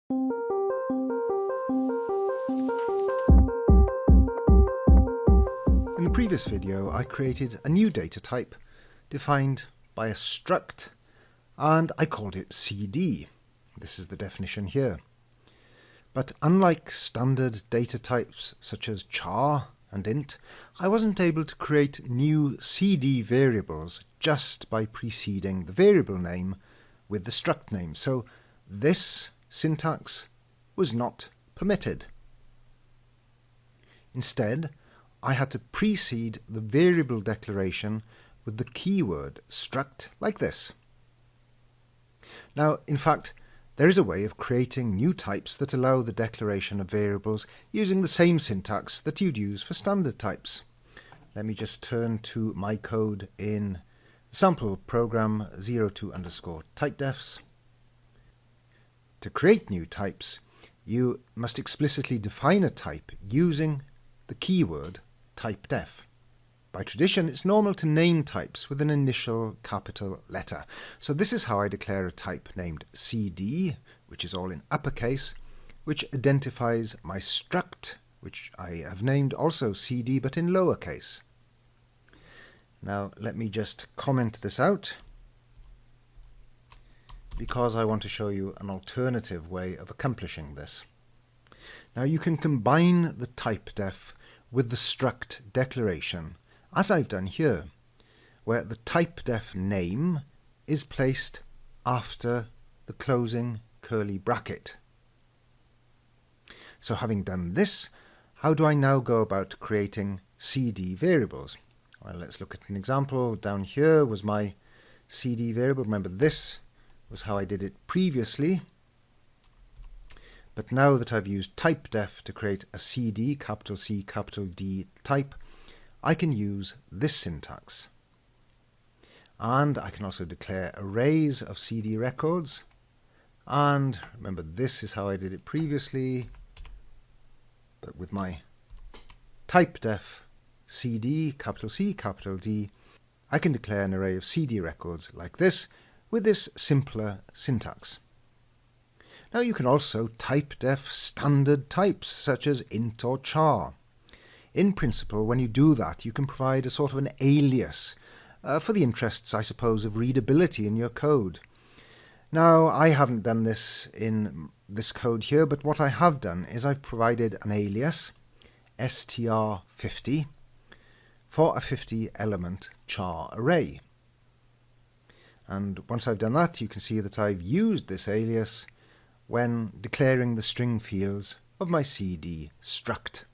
In the previous video, I created a new data type defined by a struct, and I called it CD. This is the definition here. But unlike standard data types such as char and int, I wasn't able to create new CD variables just by preceding the variable name with the struct name. So this syntax was not permitted. Instead, I had to precede the variable declaration with the keyword struct like this. Now, in fact, there is a way of creating new types that allow the declaration of variables using the same syntax that you'd use for standard types. Let me just turn to my code in sample program 02_typedefs. To create new types, you must explicitly define a type using the keyword Typedef. By tradition, it's normal to name types with an initial capital letter. So this is how I declare a type named CD, which is all in uppercase, which identifies my struct, which I have named also CD but in lowercase. Now let me just comment this out, because I want to show you an alternative way of accomplishing this. Now you can combine the typedef with the struct declaration, as I've done here, where the typedef name is placed after the closing curly bracket. So having done this, how do I now go about creating CD variables? Well, let's look at an example. Down here was my CD variable. Remember, this was how I did it previously. But now that I've used typedef to create a CD, capital C, capital D type, I can use this syntax. And I can also declare arrays of CD records. And remember, this is how I did it previously, but with my typedef CD, capital C, capital D, I can declare an array of CD records like this with this simpler syntax. Now you can also typedef standard types such as int or char. In principle, when you do that, you can provide a sort of an alias for the interests, I suppose, of readability in your code. Now, I haven't done this in this code here, but what I have done is I've provided an alias, str50, for a 50-element char array. And once I've done that, you can see that I've used this alias when declaring the string fields of my CD struct.